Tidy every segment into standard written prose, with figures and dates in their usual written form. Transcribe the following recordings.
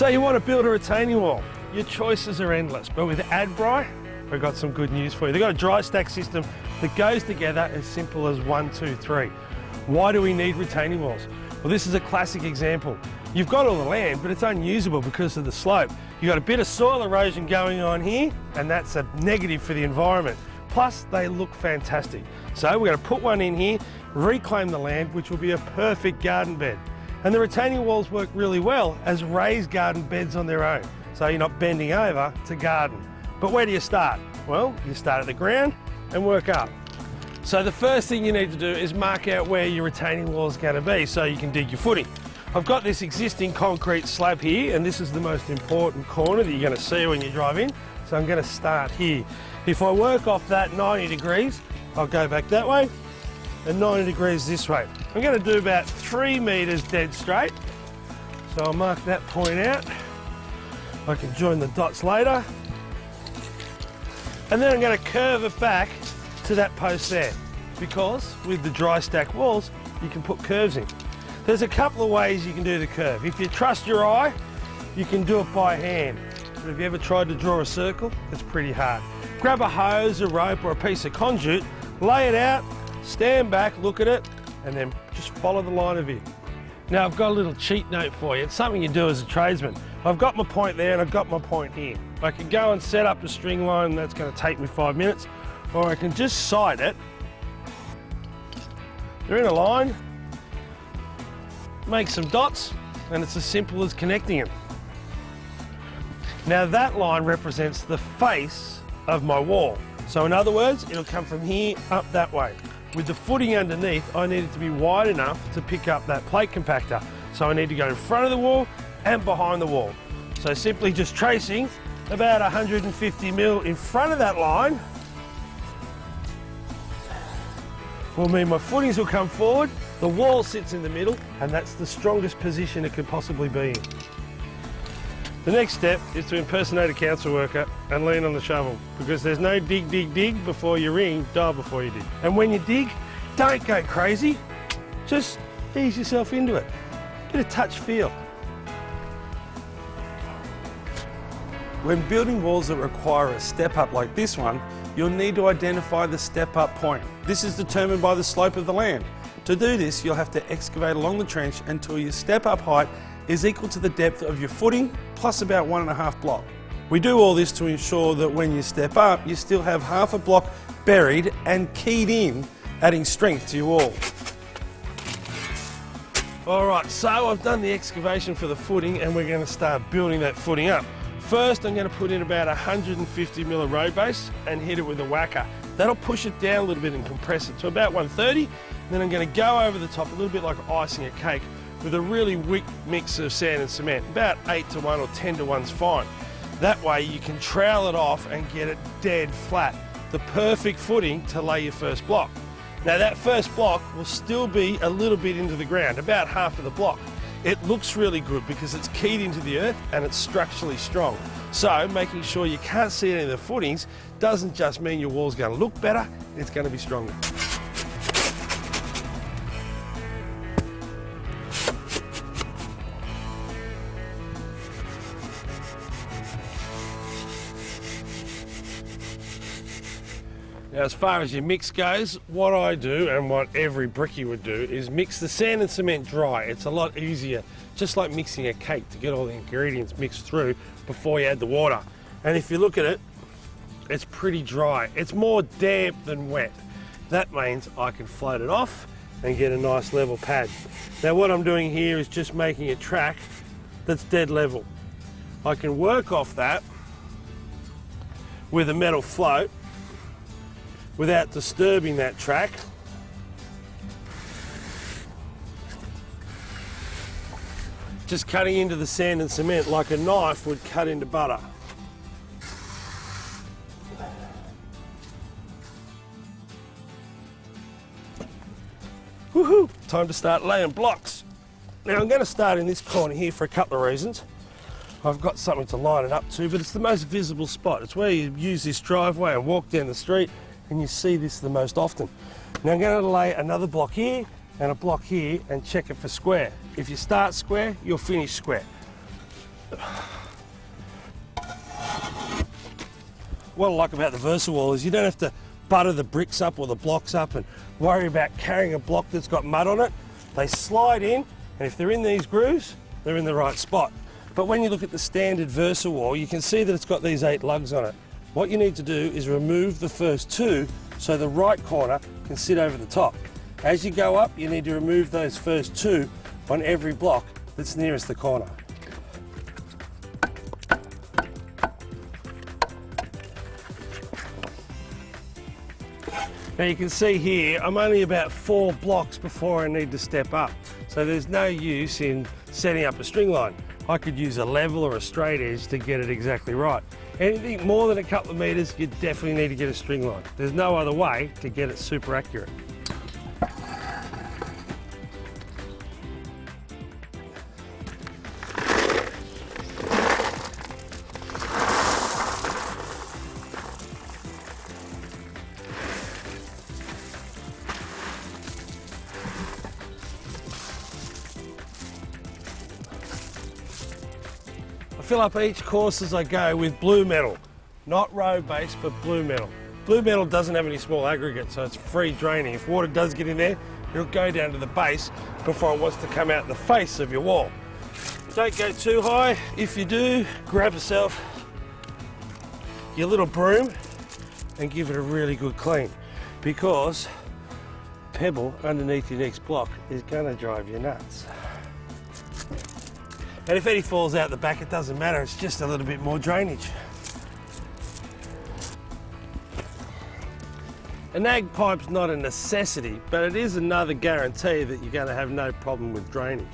So you want to build a retaining wall. Your choices are endless, but with Adbri, we've got some good news for you. They've got a dry stack system that goes together as simple as 1, 2, 3. Why do we need retaining walls? Well, this is a classic example. You've got all the land, but it's unusable because of the slope. You've got a bit of soil erosion going on here, and that's a negative for the environment. Plus, they look fantastic. So we're going to put one in here, reclaim the land, which will be a perfect garden bed. And the retaining walls work really well as raised garden beds on their own. So you're not bending over to garden. But where do you start? Well, you start at the ground and work up. So the first thing you need to do is mark out where your retaining wall is going to be so you can dig your footing. I've got this existing concrete slab here, and this is the most important corner that you're going to see when you drive in. So I'm going to start here. If I work off that 90 degrees, I'll go back that way and 90 degrees this way. I'm going to do about 3 metres dead straight. So I'll mark that point out. I can join the dots later. And then I'm going to curve it back to that post there, because with the dry stack walls, you can put curves in. There's a couple of ways you can do the curve. If you trust your eye, you can do it by hand. But have you ever tried to draw a circle? It's pretty hard. Grab a hose, a rope, or a piece of conduit, lay it out, stand back, look at it, and then just follow the line of it. Now I've got a little cheat note for you. It's something you do as a tradesman. I've got my point there and I've got my point here. I can go and set up the string line, and that's going to take me 5 minutes, or I can just sight it. They're in a line, make some dots, and it's as simple as connecting them. Now that line represents the face of my wall. So in other words, it'll come from here up that way. With the footing underneath, I need it to be wide enough to pick up that plate compactor. So I need to go in front of the wall and behind the wall. So simply just tracing about 150 mil in front of that line will mean my footings will come forward, the wall sits in the middle, and that's the strongest position it could possibly be in. The next step is to impersonate a council worker and lean on the shovel, because there's no dig, dig, dig before you ring, dive before you dig. And when you dig, don't go crazy, just ease yourself into it. Get a touch feel. When building walls that require a step up like this one, you'll need to identify the step up point. This is determined by the slope of the land. To do this, you'll have to excavate along the trench until your step up height is equal to the depth of your footing plus about 1.5 block. We do all this to ensure that when you step up, you still have half a block buried and keyed in, adding strength to your wall. All right, so I've done the excavation for the footing, and we're going to start building that footing up. First, I'm going to put in about 150 mil of road base and hit it with a whacker. That'll push it down a little bit and compress it to about 130. Then I'm going to go over the top, a little bit like icing a cake, with a really weak mix of sand and cement. About 8 to 1 or 10 to 1's fine. That way you can trowel it off and get it dead flat. The perfect footing to lay your first block. Now that first block will still be a little bit into the ground, about half of the block. It looks really good because it's keyed into the earth and it's structurally strong. So making sure you can't see any of the footings doesn't just mean your wall's going to look better, it's going to be stronger. Now, as far as your mix goes, what I do and what every brickie would do is mix the sand and cement dry. It's a lot easier, just like mixing a cake, to get all the ingredients mixed through before you add the water. And if you look at it, it's pretty dry. It's more damp than wet. That means I can float it off and get a nice level pad. Now what I'm doing here is just making a track that's dead level. I can work off that with a metal float without disturbing that track. Just cutting into the sand and cement like a knife would cut into butter. Woohoo! Time to start laying blocks. Now I'm going to start in this corner here for a couple of reasons. I've got something to line it up to, but it's the most visible spot. It's where you use this driveway and walk down the street, and you see this the most often. Now I'm going to lay another block here and a block here and check it for square. If you start square, you'll finish square. What I like about the VersaWall is you don't have to butter the bricks up or the blocks up and worry about carrying a block that's got mud on it. They slide in, and if they're in these grooves, they're in the right spot. But when you look at the standard VersaWall, you can see that it's got these 8 lugs on it. What you need to do is remove the first 2 so the right corner can sit over the top. As you go up, you need to remove those first 2 on every block that's nearest the corner. Now you can see here, I'm only about 4 blocks before I need to step up. So there's no use in setting up a string line. I could use a level or a straight edge to get it exactly right. Anything more than a couple of meters, you definitely need to get a string line. There's no other way to get it super accurate. I fill up each course as I go with blue metal, not road base, but blue metal. Blue metal doesn't have any small aggregate, so it's free draining. If water does get in there, it'll go down to the base before it wants to come out the face of your wall. Don't go too high. If you do, grab yourself your little broom and give it a really good clean, because pebble underneath your next block is going to drive you nuts. And if any falls out the back, it doesn't matter, it's just a little bit more drainage. A nag pipe's not a necessity, but it is another guarantee that you're going to have no problem with drainage.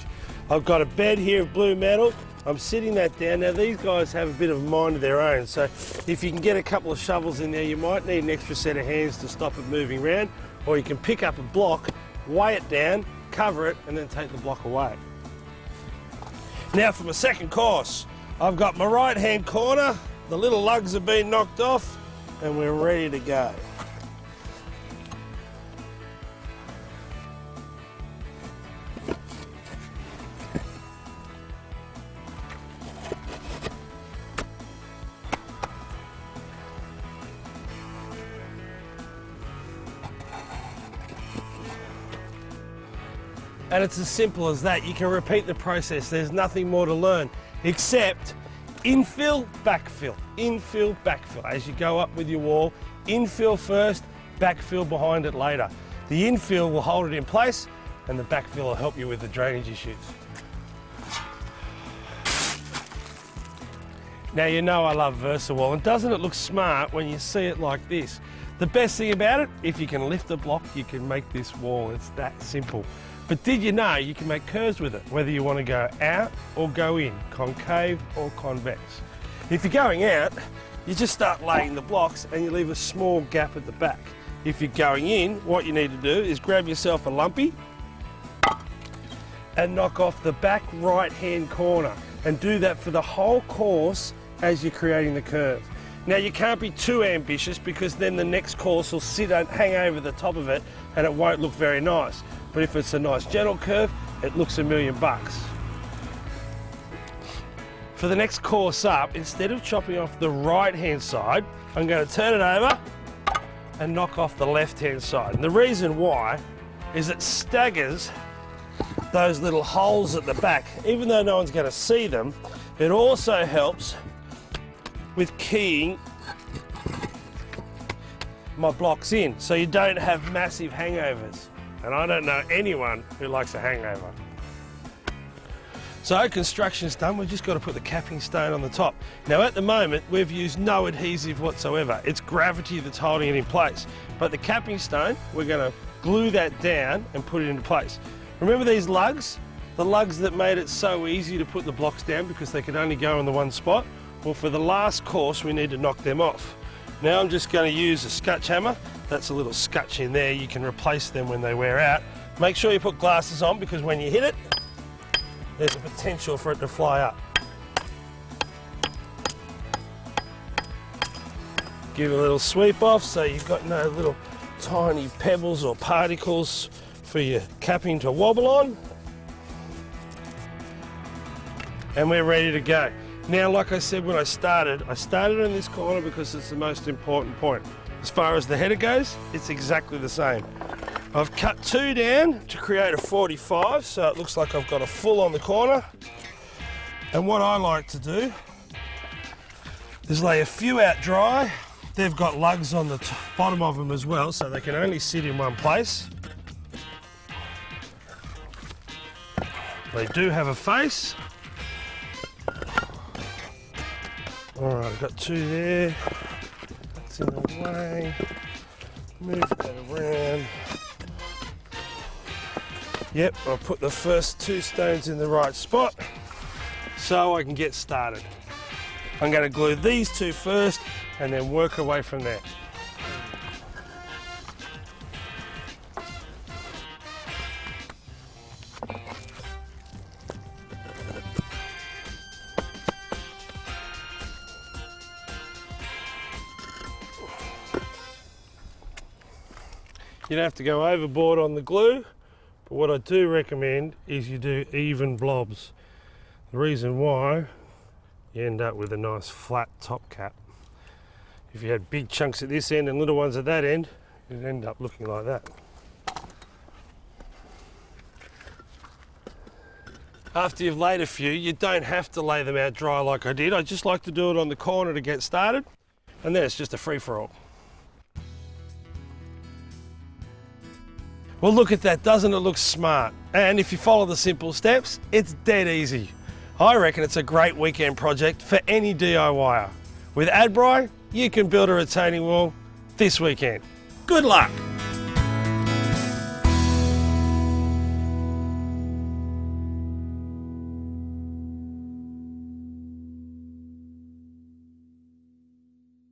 I've got a bed here of blue metal, I'm sitting that down. Now these guys have a bit of a mind of their own, so if you can get a couple of shovels in there, you might need an extra set of hands to stop it moving around, or you can pick up a block, weigh it down, cover it, and then take the block away. Now for my second course, I've got my right hand corner, the little lugs have been knocked off, and we're ready to go. And it's as simple as that. You can repeat the process. There's nothing more to learn except infill, backfill, infill, backfill. As you go up with your wall, infill first, backfill behind it later. The infill will hold it in place and the backfill will help you with the drainage issues. Now you know I love VersaWall, and doesn't it look smart when you see it like this? The best thing about it, if you can lift a block, you can make this wall. It's that simple. But did you know you can make curves with it, whether you want to go out or go in, concave or convex. If you're going out, you just start laying the blocks and you leave a small gap at the back. If you're going in, what you need to do is grab yourself a lumpy and knock off the back right-hand corner, and do that for the whole course as you're creating the curve. Now you can't be too ambitious, because then the next course will sit and hang over the top of it and it won't look very nice. But if it's a nice gentle curve, it looks $1,000,000. For the next course up, instead of chopping off the right-hand side, I'm going to turn it over and knock off the left-hand side. And the reason why is it staggers those little holes at the back. Even though no one's going to see them, it also helps with keying my blocks in, so you don't have massive hangovers. And I don't know anyone who likes a hangover. So construction's done, we've just got to put the capping stone on the top. Now at the moment, we've used no adhesive whatsoever. It's gravity that's holding it in place. But the capping stone, we're going to glue that down and put it into place. Remember these lugs? The lugs that made it so easy to put the blocks down because they could only go in the one spot? Well, for the last course, we need to knock them off. Now I'm just going to use a scutch hammer. That's a little scutch in there. You can replace them when they wear out. Make sure you put glasses on, because when you hit it, there's a potential for it to fly up. Give it a little sweep off so you've got no little tiny pebbles or particles for your capping to wobble on. And we're ready to go. Now, like I said when I started in this corner because it's the most important point. As far as the header goes, it's exactly the same. I've cut 2 down to create a 45, so it looks like I've got a full on the corner. And what I like to do is lay a few out dry. They've got lugs on the bottom of them as well, so they can only sit in one place. They do have a face. All right, I've got 2 there. That's in the way. Move that around. Yep, I'll put the first 2 stones in the right spot so I can get started. I'm going to glue these 2 first and then work away from there. You don't have to go overboard on the glue, but what I do recommend is you do even blobs. The reason why, you end up with a nice flat top cap. If you had big chunks at this end and little ones at that end, you'd end up looking like that. After you've laid a few, you don't have to lay them out dry like I did. I just like to do it on the corner to get started, and then it's just a free-for-all. Well, look at that, doesn't it look smart? And if you follow the simple steps, it's dead easy. I reckon it's a great weekend project for any DIYer. With Adbri, you can build a retaining wall this weekend. Good luck!